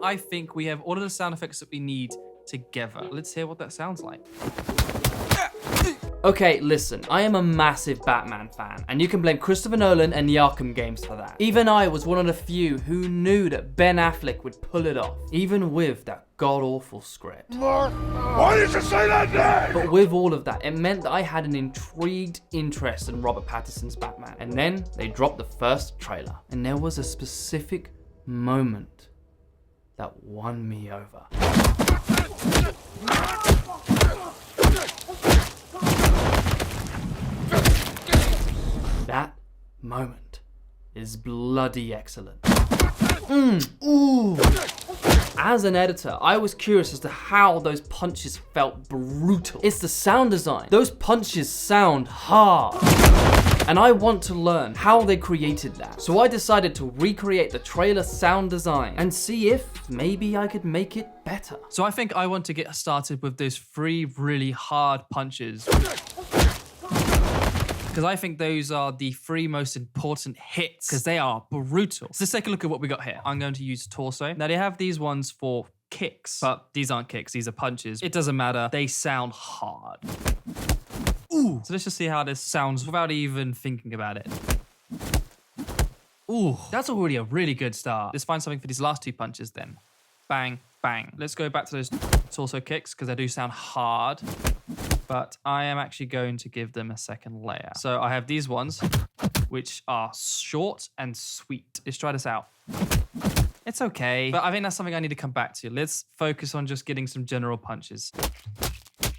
I think we have all of the sound effects that we need together. Let's hear what that sounds like. Okay, listen, I am a massive Batman fan, and you can blame Christopher Nolan and the Arkham games for that. Even I was one of the few who knew that Ben Affleck would pull it off, even with that god-awful script. Mark, why did you say that name? But with all of that, it meant that I had an intrigued interest in Robert Pattinson's Batman. And then they dropped the first trailer, and there was a specific moment that won me over. That moment is bloody excellent. Ooh. As an editor, I was curious as to how those punches felt brutal. It's the sound design. Those punches sound hard. And I want to learn how they created that. So I decided to recreate the trailer sound design and see if maybe I could make it better. So I think I want to get started with those 3 really hard punches, because I think those are the 3 most important hits, because they are brutal. So let's take a look at what we got here. I'm going to use torso. Now they have these ones for kicks, but these aren't kicks, these are punches. It doesn't matter, they sound hard. Ooh. So let's just see how this sounds without even thinking about it. Ooh, that's already a really good start. Let's find something for these last 2 punches then. Bang, bang. Let's go back to those torso kicks, because they do sound hard. But I am actually going to give them a second layer. So I have these ones, which are short and sweet. Let's try this out. It's okay, but I think that's something I need to come back to. Let's focus on just getting some general punches.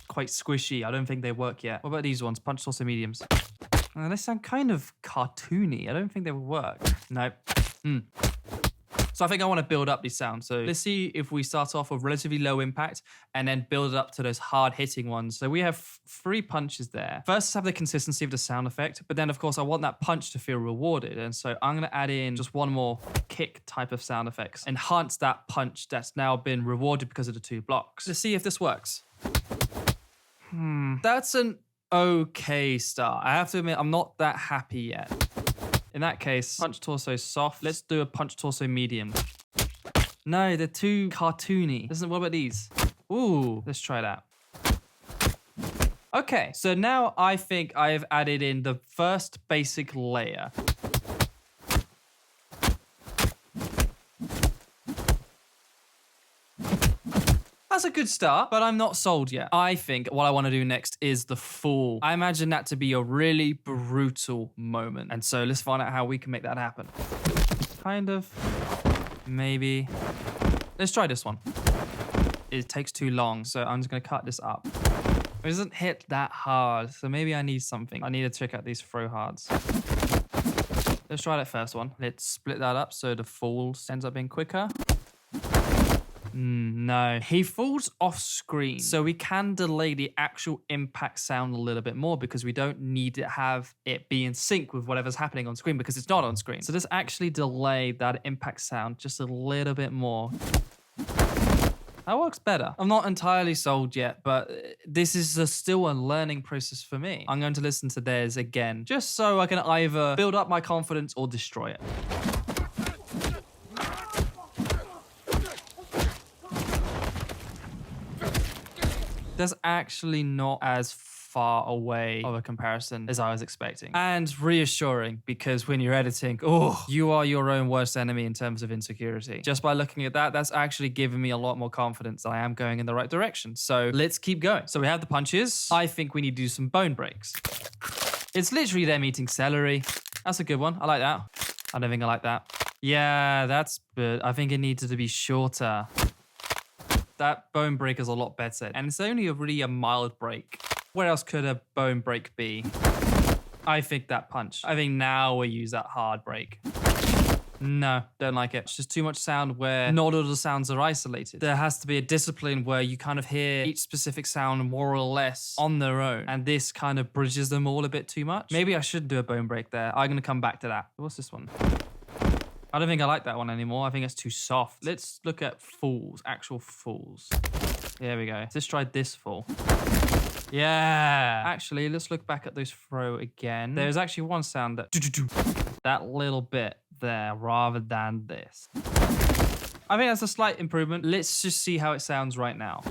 Quite squishy. I don't think they work yet. What about these ones? Punch torso mediums. They sound kind of cartoony. I don't think they will work. Nope. So I think I want to build up these sounds. So let's see if we start off with relatively low impact and then build it up to those hard hitting ones. So we have 3 punches there. First, let's have the consistency of the sound effect, but then of course I want that punch to feel rewarded. And so I'm going to add in just one more kick type of sound effects. Enhance that punch that's now been rewarded because of the 2 blocks. Let's see if this works. That's an okay start. I have to admit, I'm not that happy yet. In that case, punch torso soft. Let's do a punch torso medium. No, they're too cartoony. What about these? Ooh, let's try that. Okay, so now I think I have added in the first basic layer. That's a good start, but I'm not sold yet. I think what I want to do next is the fall. I imagine that to be a really brutal moment. And so let's find out how we can make that happen. Kind of. Maybe. Let's try this one. It takes too long, so I'm just going to cut this up. It doesn't hit that hard, so maybe I need something. I need to check out these throw hards. Let's try that first one. Let's split that up so the fall ends up being quicker. No, he falls off screen, so we can delay the actual impact sound a little bit more because we don't need to have it be in sync with whatever's happening on screen because it's not on screen. So let's actually delay that impact sound just a little bit more. That works better. I'm not entirely sold yet, but this is still a learning process for me. I'm going to listen to theirs again, just so I can either build up my confidence or destroy it. That's actually not as far away of a comparison as I was expecting. And reassuring, because when you're editing, you are your own worst enemy in terms of insecurity. Just by looking at that, that's actually given me a lot more confidence that I am going in the right direction. So let's keep going. So we have the punches. I think we need to do some bone breaks. It's literally them eating celery. That's a good one. I like that. I don't think I like that. Yeah, that's good. I think it needed to be shorter. That bone break is a lot better. And it's only a mild break. Where else could a bone break be? I think that punch. I think now we use that hard break. No, don't like it. It's just too much sound where not all the sounds are isolated. There has to be a discipline where you kind of hear each specific sound more or less on their own. And this kind of bridges them all a bit too much. Maybe I should do a bone break there. I'm going to come back to that. What's this one? I don't think I like that one anymore. I think it's too soft. Let's look at falls, actual falls. There we go. Let's try this fall. Yeah. Actually, let's look back at those throw again. There's actually one sound that little bit there rather than this. I think that's a slight improvement. Let's just see how it sounds right now.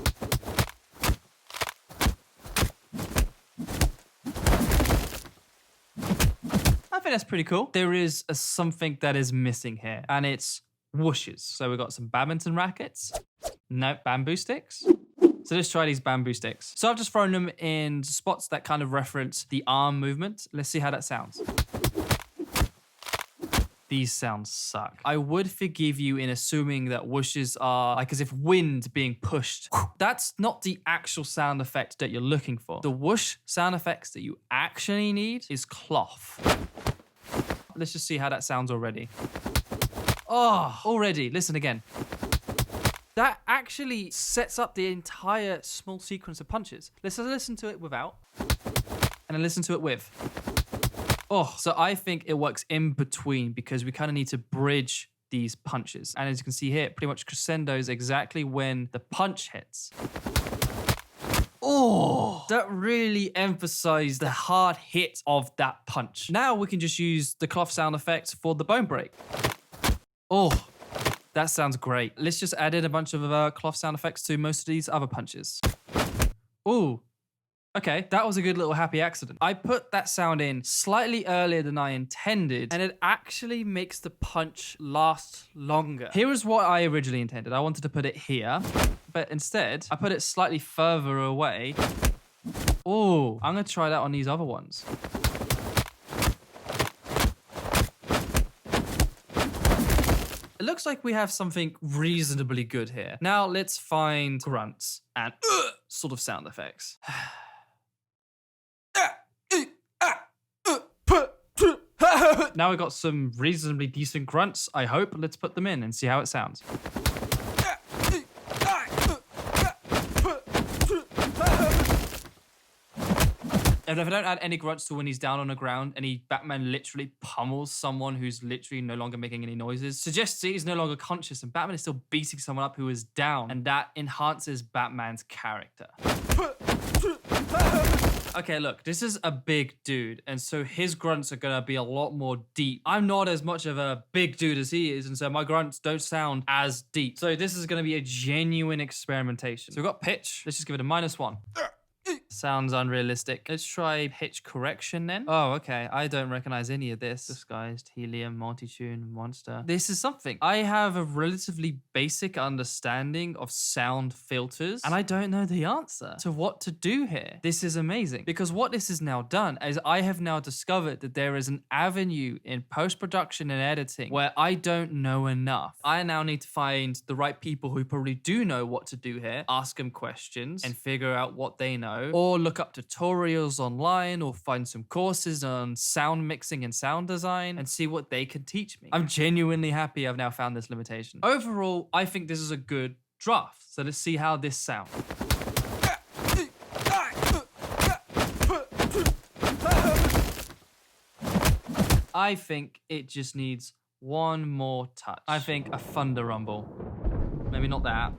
I think that's pretty cool. There is something that is missing here, and it's whooshes. So we've got some badminton rackets. No, bamboo sticks. So let's try these bamboo sticks. So I've just thrown them in spots that kind of reference the arm movement. Let's see how that sounds. These sounds suck. I would forgive you in assuming that whooshes are like as if wind being pushed. That's not the actual sound effect that you're looking for. The whoosh sound effects that you actually need is cloth. Let's just see how that sounds already. Oh, already, listen again. That actually sets up the entire small sequence of punches. Let's listen to it without, and then listen to it with. Oh, so I think it works in between because we kind of need to bridge these punches. And as you can see here, it pretty much crescendos exactly when the punch hits. Oh, that really emphasized the hard hit of that punch. Now we can just use the cloth sound effect for the bone break. Oh, that sounds great. Let's just add in a bunch of cloth sound effects to most of these other punches. Ooh. Okay, that was a good little happy accident. I put that sound in slightly earlier than I intended, and it actually makes the punch last longer. Here is what I originally intended. I wanted to put it here, but instead, I put it slightly further away. Oh, I'm gonna try that on these other ones. It looks like we have something reasonably good here. Now let's find grunts and sort of sound effects. Now we've got some reasonably decent grunts, I hope. Let's put them in and see how it sounds. And if I don't add any grunts to when he's down on the ground and Batman literally pummels someone who's literally no longer making any noises, suggests he's no longer conscious and Batman is still beating someone up who is down, and that enhances Batman's character. Okay, look, this is a big dude, and so his grunts are gonna be a lot more deep. I'm not as much of a big dude as he is, and so my grunts don't sound as deep. So this is gonna be a genuine experimentation. So we've got pitch. Let's just give it a -1. Sounds unrealistic. Let's try pitch correction then. Oh, okay. I don't recognize any of this. Disguised, helium, multi-tune, monster. This is something. I have a relatively basic understanding of sound filters, and I don't know the answer to what to do here. This is amazing because what this has now done is I have now discovered that there is an avenue in post-production and editing where I don't know enough. I now need to find the right people who probably do know what to do here, ask them questions and figure out what they know, or look up tutorials online or find some courses on sound mixing and sound design and see what they can teach me. I'm genuinely happy I've now found this limitation. Overall, I think this is a good draft. So let's see how this sounds. I think it just needs one more touch. I think a thunder rumble. Maybe not that.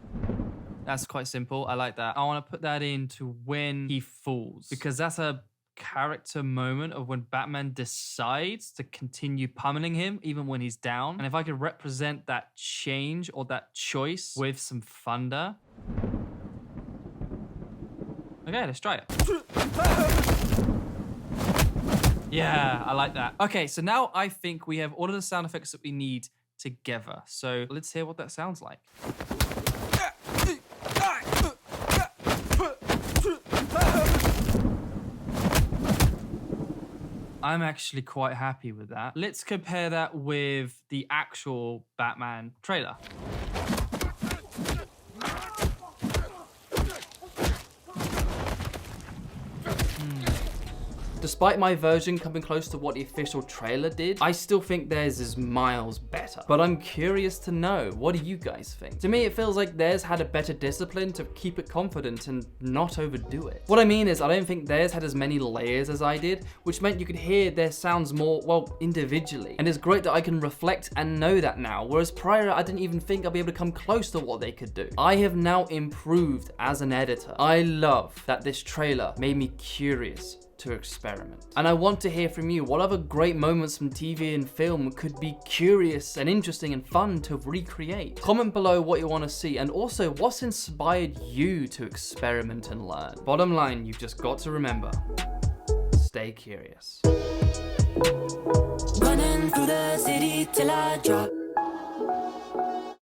That's quite simple. I like that. I want to put that into when he falls, because that's a character moment of when Batman decides to continue pummeling him even when he's down. And if I could represent that change or that choice with some thunder. Okay, let's try it. Yeah, I like that. Okay, so now I think we have all of the sound effects that we need together. So let's hear what that sounds like. I'm actually quite happy with that. Let's compare that with the actual Batman trailer. Despite my version coming close to what the official trailer did, I still think theirs is miles better. But I'm curious to know, what do you guys think? To me, it feels like theirs had a better discipline to keep it confident and not overdo it. What I mean is, I don't think theirs had as many layers as I did, which meant you could hear their sounds more, well, individually. And it's great that I can reflect and know that now, whereas prior, I didn't even think I'd be able to come close to what they could do. I have now improved as an editor. I love that this trailer made me curious to experiment. And I want to hear from you. What other great moments from TV and film could be curious and interesting and fun to recreate? Comment below what you want to see, and also what's inspired you to experiment and learn. Bottom line, you've just got to remember, stay curious. Running through the city till I drop.